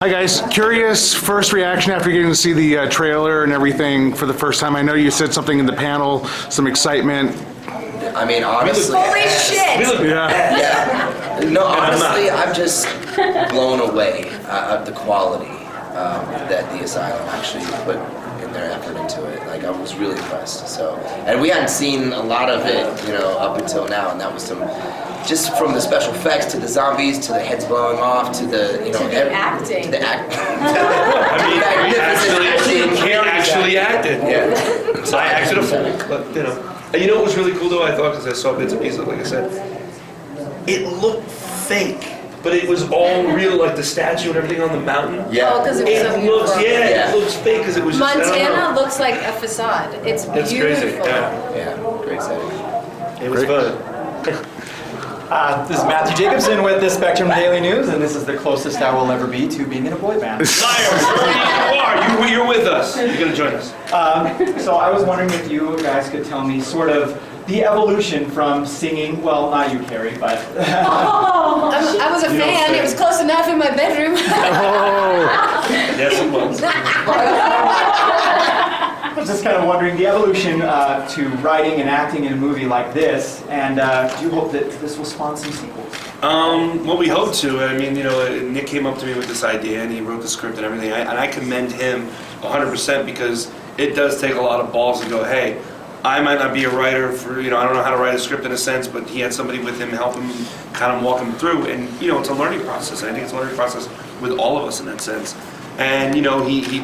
Hi guys, curious first reaction after getting to see the trailer and everything for the first time. I know you said something in the panel, some excitement. I mean, honestly. Holy shit! Yeah. No, honestly, I'm just blown away at the quality that the Asylum actually put in their effort into it. Like, I was really impressed. So, and we hadn't seen a lot of it, up until now, and that was just from the special effects to the zombies to the heads blowing off to the acting. to the act. He actually acted. Yeah. So I acted a fool, but And you know what was really cool though? I thought, because I saw bits and pieces, like I said, it looked fake, but it was all real, like the statue and everything on the mountain. Yeah. Oh, because it was so beautiful. It looks fake because it was just, Montana looks like a facade. It's That's beautiful. crazy. Yeah, great setting. It was fun. This is Matthew Jacobson with the Spectrum Daily News, and this is the closest I will ever be to being in a boy band. Liar, you're with us. You're going to join us. So I was wondering if you guys could tell me sort of the evolution from singing, well, not you, Carrie, but... I was a fan. It was close enough in my bedroom. Yes, it was. I was just kind of wondering the evolution to writing and acting in a movie like this, and do you hope that this will spawn some sequels? Well, we hope to. I mean, Nick came up to me with this idea, and he wrote the script and everything, and I commend him 100% because it does take a lot of balls to go, hey, I might not be a writer for, I don't know how to write a script in a sense, but he had somebody with him help him kind of walk him through, and, it's a learning process. I think it's a learning process with all of us in that sense. And, he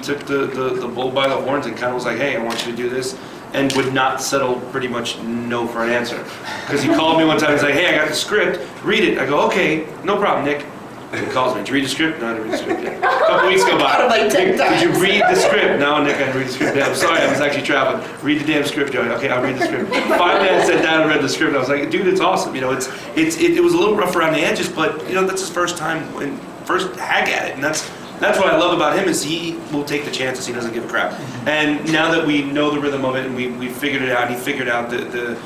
took the bull by the horns and kind of was like, hey, I want you to do this, and would not settle pretty much no for an answer. Because he called me one time and he's like, hey, I got the script, read it. I go, okay, no problem, Nick. He calls me, did you read the script? No, I didn't read the script yet. A couple weeks go by. Like 10 times. Did you read the script? No, Nick, I didn't read the script yet. I'm sorry, I was actually traveling. Read the damn script, Joey. Okay, I'll read the script. Finally, I sat down and read the script. I was like, dude, it's awesome. It was a little rough around the edges, but that's his first time, first hack at it, and that's what I love about him is he will take the chances. He doesn't give a crap. And now that we know the rhythm of it and we figured it out, he figured out the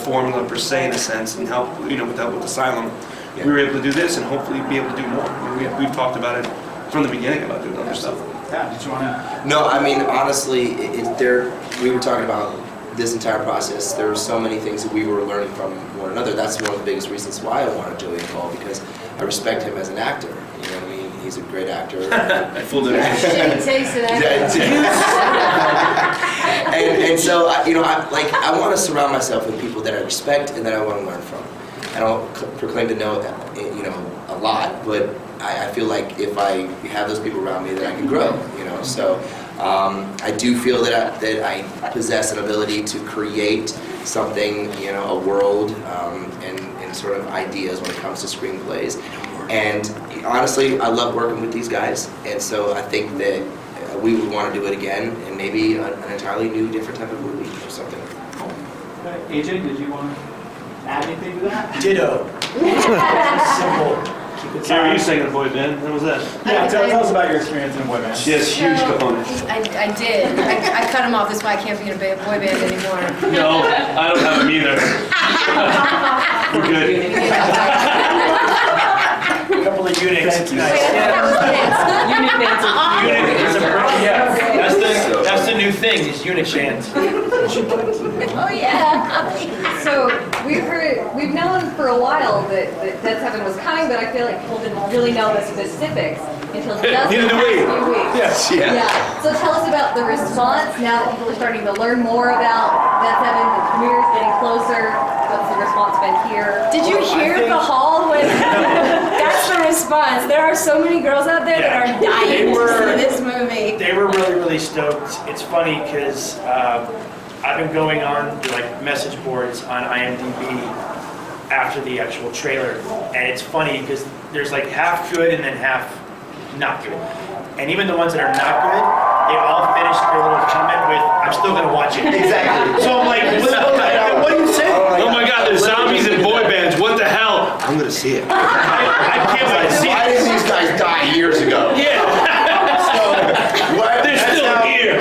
formula per se in a sense, and help with help with Asylum. Yeah. We were able to do this and hopefully be able to do more. We've talked about it from the beginning about doing other stuff. Yeah, did you want to... No, I mean, honestly, we were talking about this entire process. There were so many things that we were learning from one another. That's one of the biggest reasons why I wanted Joey involved, because I respect him as an actor. You know what I mean? He's a great actor. I fooled him. Shitty taste in and so, I want to surround myself with people that I respect and that I want to learn from. I don't proclaim to know, a lot, but I feel like if I have those people around me, that I can grow, So I do feel that I possess an ability to create something, a world, and sort of ideas when it comes to screenplays. And honestly, I love working with these guys, and so I think that we would want to do it again, and maybe an entirely new, different type of movie or something. AJ, did you want to add anything to that? Ditto. Simple. Keep it Carrie, you simple. sang in a boy band. When was that? Yeah, tell us about your experience in a boy band. She has huge components. I did. I cut him off. That's why I can't be in a boy band anymore. No, I don't have them either. We're good. A couple of Unix. Nice. That's the new thing, is Unix bands. Oh yeah. So we've known for a while that Dead Seven was coming, but I feel like people didn't really know the specifics until just the past few weeks. Yes. Yeah. So tell us about the response now that people are starting to learn more about Dead Seven. The premiere's getting closer. What's the response been here? Did you hear the hall when? That's the response. There are so many girls out there that are dying to see this movie. They were really, really stoked. It's funny because I've been going on message boards on IMDb after the actual trailer, and it's funny because there's half good and then half not good. And even the ones that are not good, they all finish their little comment with, I'm still going to watch it. Exactly. So I'm like, what do you say? Oh my God, there's zombies in boy bands. What the hell? I'm gonna see it. I can't wait to see Why it. did these guys die years ago? Yeah. They're still here.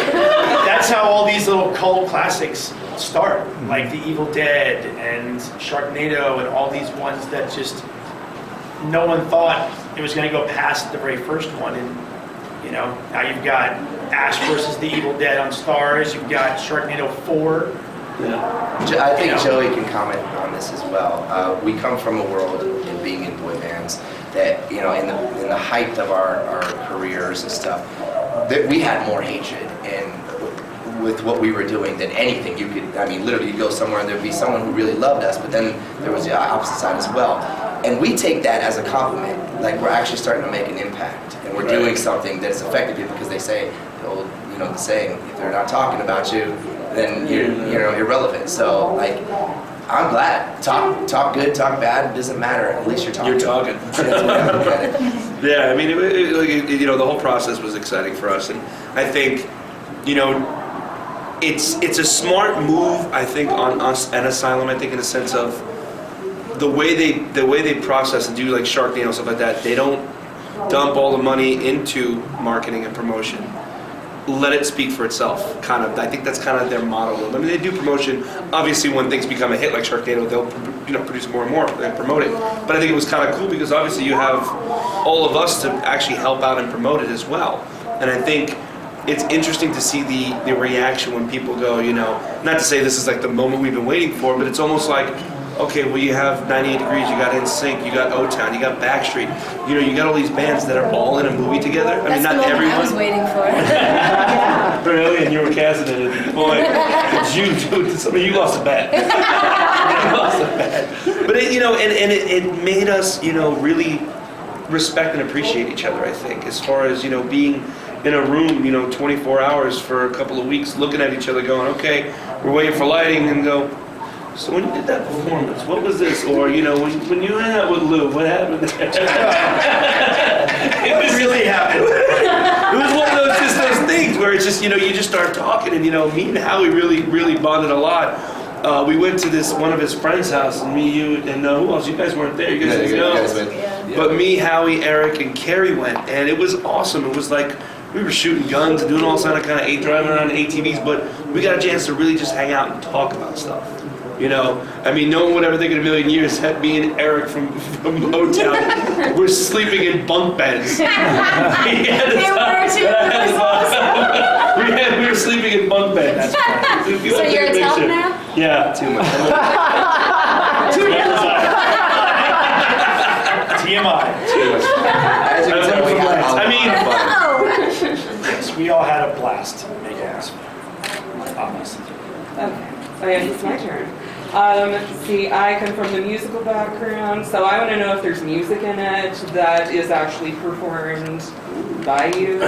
That's how all these little cult classics start. Like The Evil Dead and Sharknado and all these ones that just no one thought it was going to go past the very first one. And You know, now you've got Ash versus the Evil Dead on Stars. You've got Sharknado 4. I think Joey can comment on this as well. We come from a world in being in boy bands that, you know, in the height of our careers and stuff, that we had more hatred and with what we were doing than anything. You could, I mean, literally you'd go somewhere and there'd be someone who really loved us, but then there was the opposite side as well. And we take that as a compliment, like we're actually starting to make an impact and we're doing something that's affected people because they say, the old, you know, the saying, if they're not talking about you, then you're irrelevant. So like, I'm glad. Talk good, talk bad, it doesn't matter. At least you're talking. You're talking. That's the way I look at it. Yeah, I mean, you know, the whole process was exciting for us, and I think, you know, it's a smart move. I think on us and Asylum. I think in the sense of the way they process and do like Sharknado and stuff like that. They don't dump all the money into marketing and promotion. Let it speak for itself, kind of. I think that's kind of their motto. I mean, they do promotion. Obviously, when things become a hit like Sharknado, they'll produce more and more and promote it. But I think it was kind of cool because obviously you have all of us to actually help out and promote it as well. And I think it's interesting to see the reaction when people go, you know, not to say this is like the moment we've been waiting for, but it's almost like, okay, well, you have 98 Degrees, you got NSYNC, you got O-Town, you got Backstreet. You know, you got all these bands that are all in a movie together. I mean, That's not the moment everyone. I was waiting for. Really? And you were casting it at the point. You lost a bet. You lost a bet. But, you know, and it made us, you know, really respect and appreciate each other, I think, as far as, you know, being in a room, you know, 24 hours for a couple of weeks, looking at each other going, okay, we're waiting for lighting, and go, so when you did that performance, what was this? Or, you know, when you hung out with Lou, what happened there? It was really happened. It was one of those things where it's just, you know, you just start talking, and, you know, me and Howie really bonded a lot. We went to one of his friend's house, and me, you, and who else? You guys weren't there. You guys didn't know. But me, Howie, Eric, and Carrie went, and it was awesome. It was like we were shooting guns and doing all kind of driving around ATVs, but we got a chance to really just hang out and talk about stuff. You know, I mean, no one would ever think in a million years that me and Eric from O-Town were sleeping in bunk beds. They were too. That was awesome. We were sleeping in bunk beds. So you're a top now? Yeah. Too much. TMI. As you can tell, we had a lot of fun. Yes, we all had a blast making this. Obviously. Okay, so yeah, it's my turn. See, I come from the musical background, so I want to know if there's music in it that is actually performed by you.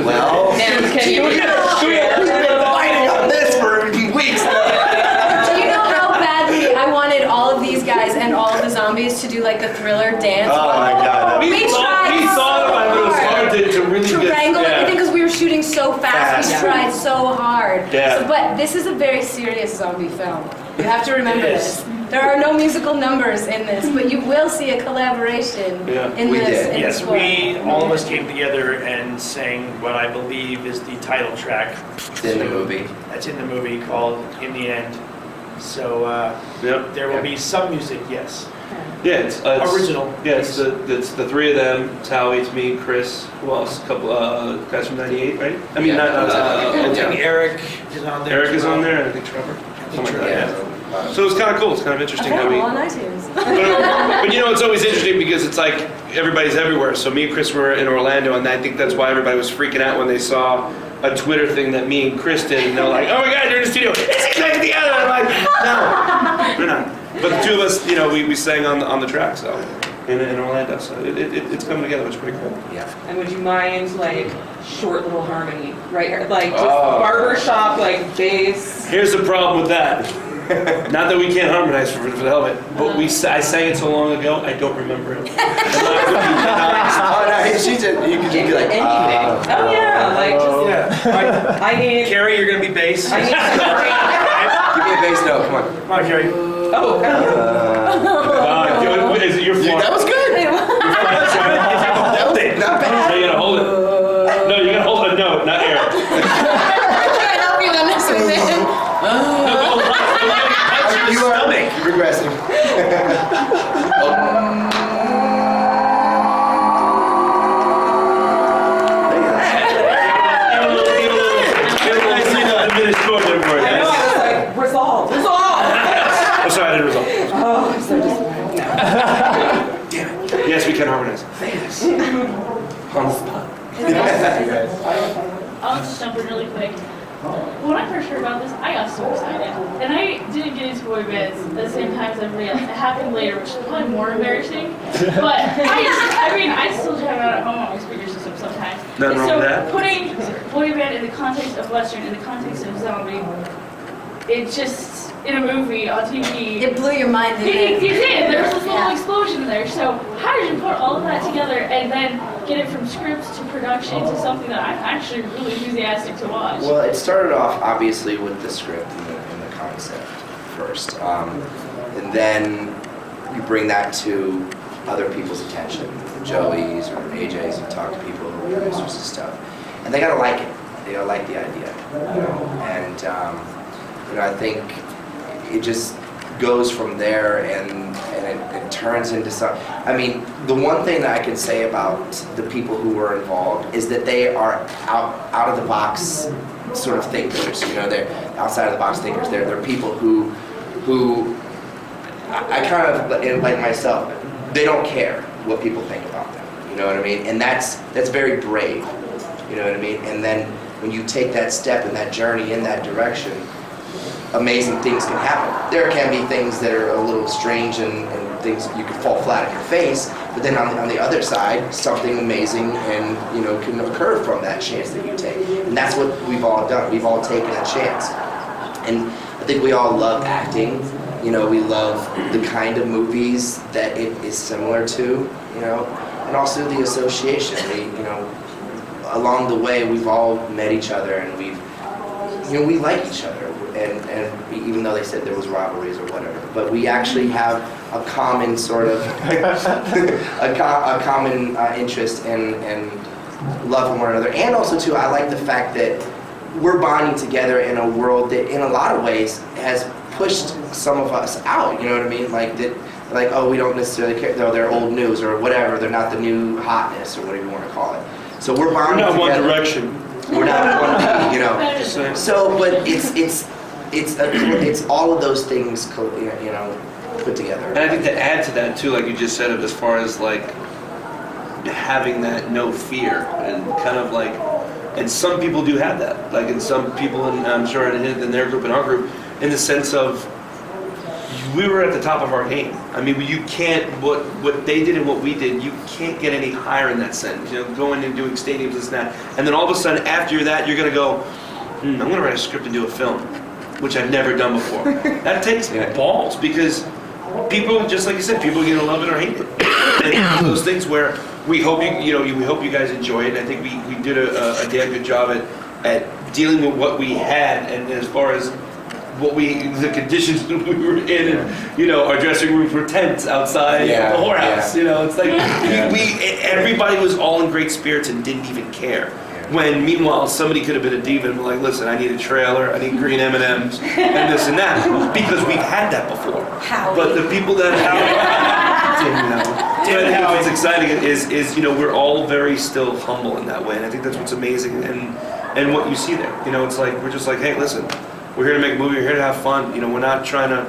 Well, Can you we've been fighting on this for weeks. Do you know how badly I wanted all of these guys and all of the zombies to do like the Thriller dance? Oh my God. We thought about it. It was hard to really to get wrangle everything because we were shooting so fast. We tried so hard. Yeah. So, but this is a very serious zombie film. You have to remember It is. this. There are no musical numbers in this, but you will see a collaboration in we this. did. In Yes, this one. all of us came together and sang what I believe is the title track. It's in the movie. That's in the movie called In the End. So Yep. there will be some music, yes. Yeah, it's Original. Yeah, it's the three of them. It's Howie, it's me, Chris. Who else? A couple guys from '98, right? I mean, Yeah. I not think Eric is on there. Eric as is well. on there, and I think Trevor. Something like that. Yeah. So it's kind of cool. It's kind of interesting how we. Available on iTunes. But you know, it's always interesting because it's like everybody's everywhere. So me and Chris were in Orlando, and I think that's why everybody was freaking out when they saw a Twitter thing that me and Chris did, and they're like, "Oh my God, you're in the studio! It's like the other." I'm like, "No, we're not." But the two of us, you know, we sang on the track, so in Orlando. So it's coming together. It's pretty cool. Yeah. And would you mind like short little harmony, right? Like just Oh. barbershop, like bass. Here's the problem with that. Not that we can't harmonize for the hell of it, but I sang it so long ago, I don't remember it. Oh no, she just, you could just be like, Oh yeah, like just. Yeah. I need. Carrie, you're going to be bass. I need. give me a bass note, come on. Come on, Carrie. Oh. Is it your Dude, fault? that was good. That was not bad. No, you gotta hold it. No, you gotta hold a note, not air. I'm trying to help you on this one, man. You are regressing. can harmonize. Famous. On the spot. I'll just jump in really quick. When I first heard about this, I got so excited. And I didn't get into boy bands at the same time as everybody else. It happened later, which is probably more embarrassing. But I still try it out at home on my speaker system sometimes. Nothing wrong So with that. putting boy band in the context of Western, in the context of zombie, it just, in a movie, on TV, It blew your mind, it didn't it? did. There was this little Yeah. explosion there. So how did you put all of that together and then get it from script to production to something that I'm actually really enthusiastic to watch? Well, it started off obviously with the script and the concept first, and then you bring that to other people's attention, Joey's or AJ's. You talk to people, producers and stuff, and they gotta like it. They gotta like the idea, and I think it just goes from there, and it turns into something. I mean, the one thing that I can say about the people who were involved is that they are out of the box sort of thinkers. They're outside of the box thinkers. They're people who I kind of like myself. They don't care what people think about them. You know what I mean? And that's very brave. You know what I mean? And then when you take that step and that journey in that direction, amazing things can happen. There can be things that are a little strange and things you can fall flat on your face, but then on the other side, something amazing and can occur from that chance that you take. And that's what we've all done. We've all taken a chance. And I think we all love acting. We love the kind of movies that it is similar to, and also the association. Along the way, we've all met each other, and we like each other. And even though they said there was rivalries or whatever, but we actually have a common sort of a common interest and love for one another. And also too, I like the fact that we're bonding together in a world that, in a lot of ways, has pushed some of us out. You know what I mean? Like that. Like, oh, we don't necessarily care. They're old news or whatever. They're not the new hotness or whatever you want to call it. So we're bonding We're not together. One Direction. We're not one. Just saying. So, but it's all of those things, put together. And I think to add to that too, like you just said, as far as like having that no fear and kind of like, and some people do have that, like in some people, and I'm sure in their group and our group, in the sense of we were at the top of our game. I mean, you can't, what they did and what we did, you can't get any higher in that sense. Going and doing stadiums and that, and then all of a sudden after that, you're gonna go, I'm gonna write a script and do a film, which I've never done before. That takes balls, because people, just like you said, people either love it or hate it. And it's one of those things where we hope we hope you guys enjoy it. And I think we did a damn good job at dealing with what we had, and as far as the conditions that we were in, and our dressing rooms were tents outside the whorehouse. It's like everybody was all in great spirits and didn't even care. When meanwhile somebody could have been a diva and be like, listen, I need a trailer, I need green M&Ms, and this and that, because we've had that before. But the people that what's exciting is we're all very still humble in that way, and I think that's what's amazing and what you see there. It's like we're just like, hey, listen, we're here to make a movie, we're here to have fun. We're not trying to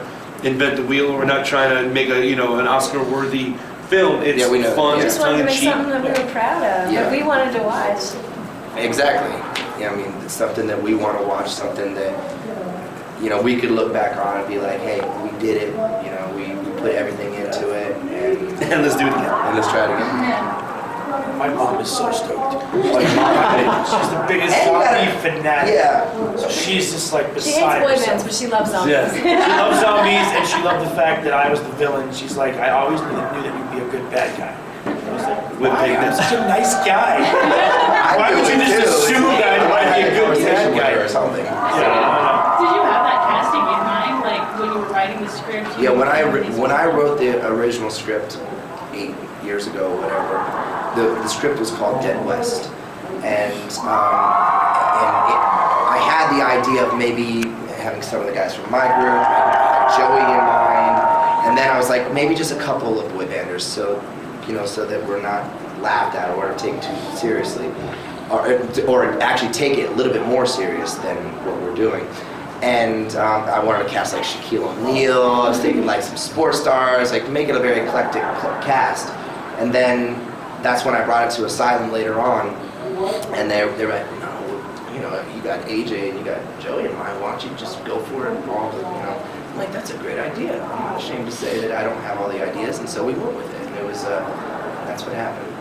invent the wheel, we're not trying to make an Oscar-worthy film. It's fun, We it's just wanted to make tongue-in-cheek. something that we were proud of, that we wanted to watch. Exactly. I mean, it's something that we want to watch, something that, we could look back on and be like, hey, we did it, we put everything into it, And let's do it again. and let's try it again. My mom is so stoked. Like, She's the biggest zombie fanatic. yeah. So she's just like She hates beside boy bands, herself. but she loves zombies. Yeah. She loves zombies, and she loved the fact that I was the villain. She's like, I always knew that you'd be a good bad guy. I was like, With why? I'm bigness. such a nice guy. Why would you just assume that I might be a good bad guy? Or something. Yeah, I don't know. Did you have that casting in mind, like when you were writing the script? Yeah, when I wrote the original script 8 years ago, whatever, the script was called Dead West, and I had the idea of maybe having some of the guys from my group, Joey in mind, and then I was like, maybe just a couple of boy banders, so that we're not laughed at or taken too seriously, or actually take it a little bit more serious than what we're doing. And I wanted to cast like Shaquille O'Neal. I was thinking like some sports stars, like make it a very eclectic cast. And then that's when I brought it to Asylum later on, and they're like, no, you know, you got AJ and you got Joey in mind, why don't you just go for it, all the, you know. I'm like, that's a great idea. I'm not ashamed to say that I don't have all the ideas, and so we went with it. And it was, that's what happened.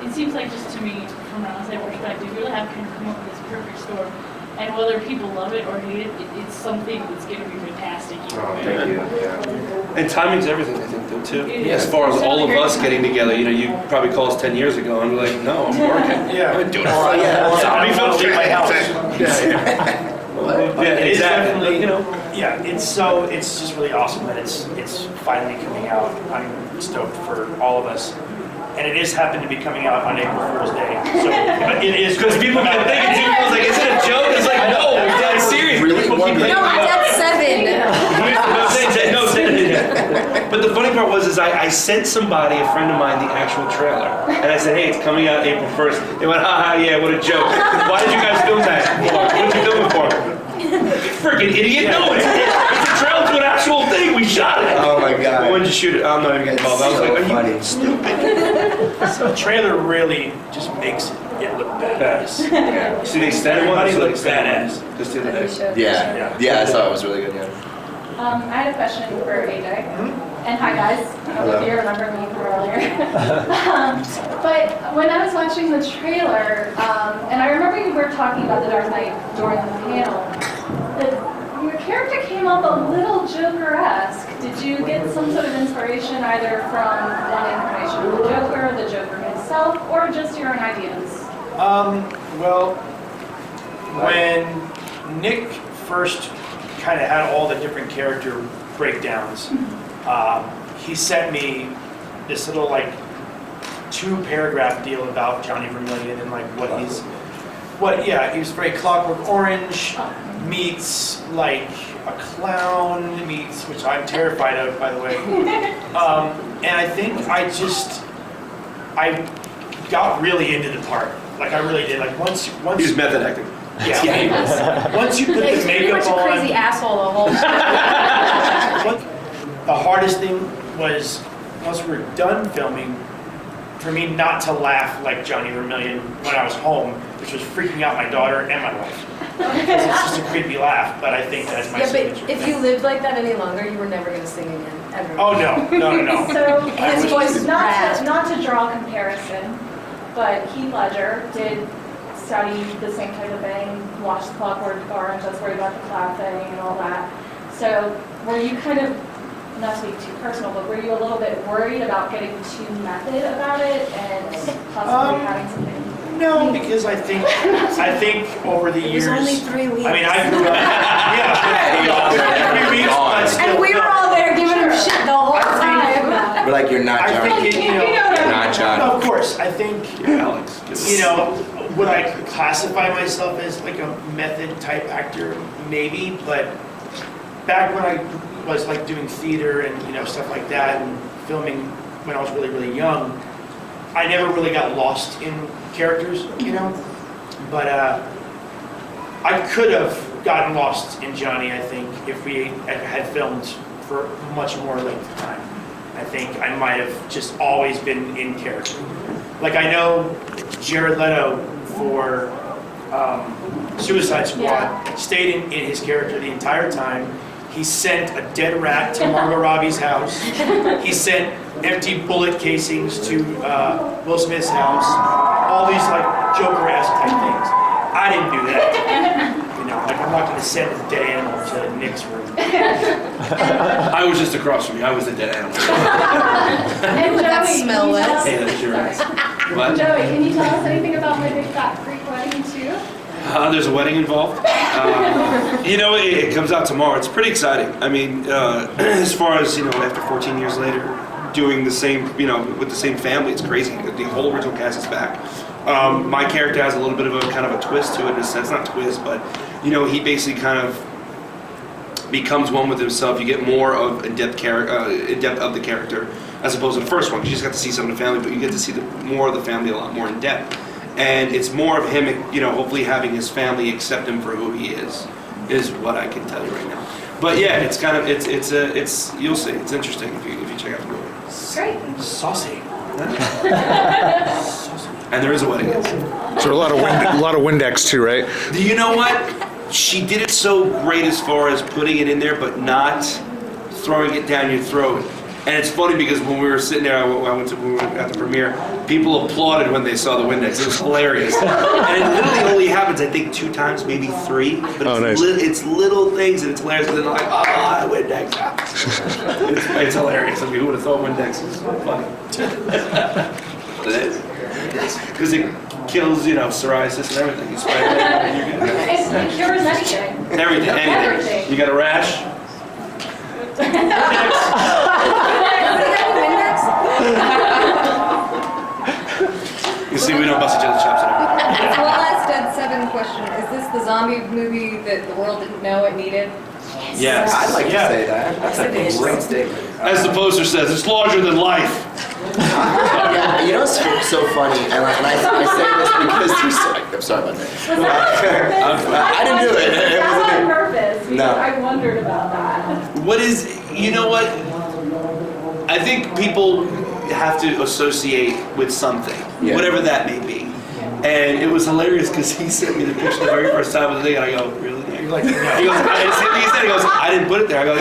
It seems like, just to me, from an outside perspective, you really have to kind of come up with this perfect storm. And whether people love it or hate it, it's something that's going to be fantastic. Oh, thank you. Yeah. And timing's everything, I think, though, too. It As is. far as It's all really of great us getting together, you know, you probably called us 10 years ago and we're like, no, I'm working. Yeah. I'm doing Oh, yeah. zombie film. Leave my house. Yeah, It is exactly. definitely, You know, yeah, it's just really awesome that it's finally coming out. I'm stoked for all of us. And it is happened to be coming out on April Fool's Day. So, but it is. because people kept thinking, too, I was like, is it a joke? It's like, no, we're dead serious. Really People keep wondering. No, I'm at 7. No, but the funny part was, I sent somebody, a friend of mine, the actual trailer, and I said, hey, it's coming out April 1st. They went, haha, yeah, what a joke. Why did you guys film that for? What did you film it for? Freaking idiot! No, it's a trailer to an actual thing. We shot it. Oh my God. Well, when did you shoot it? I'm not even getting involved. I was like, so are you funny. stupid? The trailer really just makes it look badass. Yeah. See the extended one? Everybody It's like looks extended badass. one. Just the other day. Yeah, I saw it was really good, yeah. I had a question for AJ. And hi guys, I don't know if you remember me from earlier. But when I was watching the trailer, and I remember you were talking about The Dark Knight during the panel, your character came up a little Joker-esque. Did you get some sort of inspiration either from one incarnation of the Joker himself, or just your own ideas? Well, when Nick first kind of had all the different character breakdowns, he sent me this little like 2-paragraph deal about Johnny Vermillion and like he was very Clockwork Orange meets like a clown meets, which I'm terrified of, by the way. And I think I got really into the part. Like I really did. Like once. He's method acting. Yeah. Once you put the He's pretty makeup much a crazy on. asshole the whole time. The hardest thing was once we were done filming, for me not to laugh like Johnny Vermillion when I was home, which was freaking out my daughter and my wife. Because it's just a creepy laugh, but I think that's my Yeah, signature. but if you lived like that any longer, you were never going to sing again, ever. Oh no. So, His voice is bad. not to draw a comparison, but Heath Ledger did study the same type of thing, watched The Clockwork Orange, that's where he got the cloud thing and all that. So were you kind of, not to be too personal, but were you a little bit worried about getting too method about it and possibly having something? No, because I think over the It was years. only 3 weeks. I mean, I grew up. Yeah, 3 weeks, but still. And we were all there giving him shit the whole time. We're like, you're not I Johnny. think it, You're not Johnny. No, of course. I think, Alex. would I classify myself as like a method type actor? Maybe, but back when I was like doing theater and stuff like that and filming when I was really, really young, I never really got lost in characters, but I could have gotten lost in Johnny, I think, if we had filmed for much more length of time. I think I might have just always been in character. Like I know Jared Leto for Suicide Squad stayed in his character the entire time. He sent a dead rat to Margot Robbie's house. He sent empty bullet casings to Will Smith's house. All these like Joker-esque type things. I didn't do that. Like I'm not going to send a dead animal to Nick's room. I was just across from you. I was the dead animal. And That Joey, smell can you was. tell- Hey, that's your ass. What? Joey, can you tell us anything about my Big Fat Freak wedding too? There's a wedding involved. It comes out tomorrow. It's pretty exciting. I mean, as far as, after 14 years later, doing the same, with the same family, it's crazy. The whole original cast is back. My character has a little bit of a kind of a twist to it in a sense. Not twist, but, he basically kind of becomes one with himself. You get more of in depth of the character as opposed to the first one. You just got to see some of the family, but you get to see more of the family a lot more in depth. And it's more of him, hopefully having his family accept him for who he is what I can tell you right now. But yeah, it's kind of, you'll see. It's interesting if you check out the movie. Great. Saucy. And there is a wedding dance. So a lot of Windex too, right? You know what? She did it so great as far as putting it in there, but not throwing it down your throat. And it's funny because when we were sitting there, we were at the premiere, people applauded when they saw the Windex. It was hilarious. And it literally only happens, I think, 2 times, maybe 3. But Oh, nice. It's little things and it's hilarious. And then they're like, oh, Windex. It's hilarious. I mean, who would have thought Windex was funny? It is. Because it kills, psoriasis and everything. You spray it and you're good. It cures anything. Anything. Everything. You got a rash? You see, we don't bust each other's chops anymore. So one last Dead 7 question. Is this the zombie movie that the world didn't know it needed? Yes. I'd like Yeah. to say that. That's a great statement. As the poster says, it's larger than life. Yeah, you know what's so funny, and I say this because I'm sorry about that. I didn't do it. It That's was on purpose. Because No. I wondered about that. What is, you know what? I think people have to associate with something, Yeah. whatever that may be. And it was hilarious because he sent me the picture the very first time of the thing, and I go, really? He goes, he goes, I didn't put it there. I go,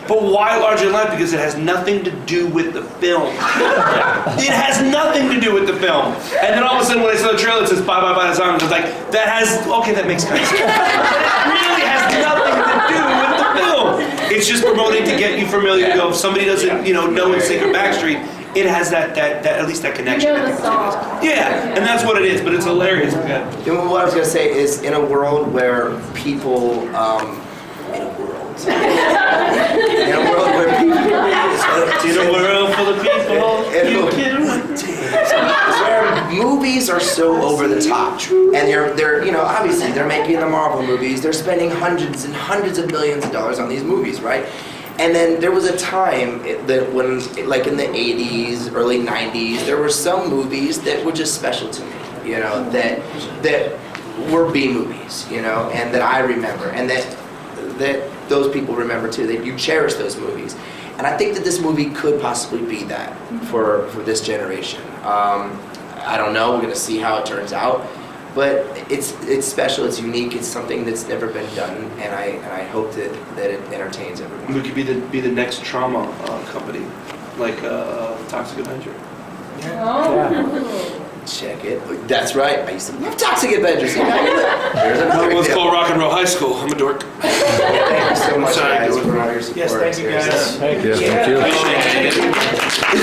but why larger than life? Because it has nothing to do with the film. It has nothing to do with the film. And then all of a sudden when I saw the trailer, it says bye bye bye to zombies. I was like, that makes kind of sense. But it really has nothing to do with the film. It's just promoting to get you familiar to go, if somebody doesn't, know in Secret Backstreet, it has that at least that connection. You know the song. Yeah, and that's what it is, but it's hilarious. Okay. You know, what I was going to say is, in a world where people, in a world where people, In a world full of people, you can where movies are so over the top, and they're obviously they're making the Marvel movies, they're spending hundreds and hundreds of millions of dollars on these movies, right? And then there was a time that when, like in the 80s, early 90s, there were some movies that were just special to me, that were B movies, and that I remember, and that those people remember too, that you cherish those movies. And I think that this movie could possibly be that for this generation. I don't know, we're gonna see how it turns out. But it's special, it's unique, it's something that's never been done, and I hope that it entertains everyone. We could be the next trauma company, like Toxic Avenger. Check it. That's right. I used to love Toxic Avengers. There's another One's example. called Rock and Roll High School. I'm a dork. Thank you so much, Sorry, guys, do it. for all your support. Yes, thank you guys. Yes, thank you. Appreciate it.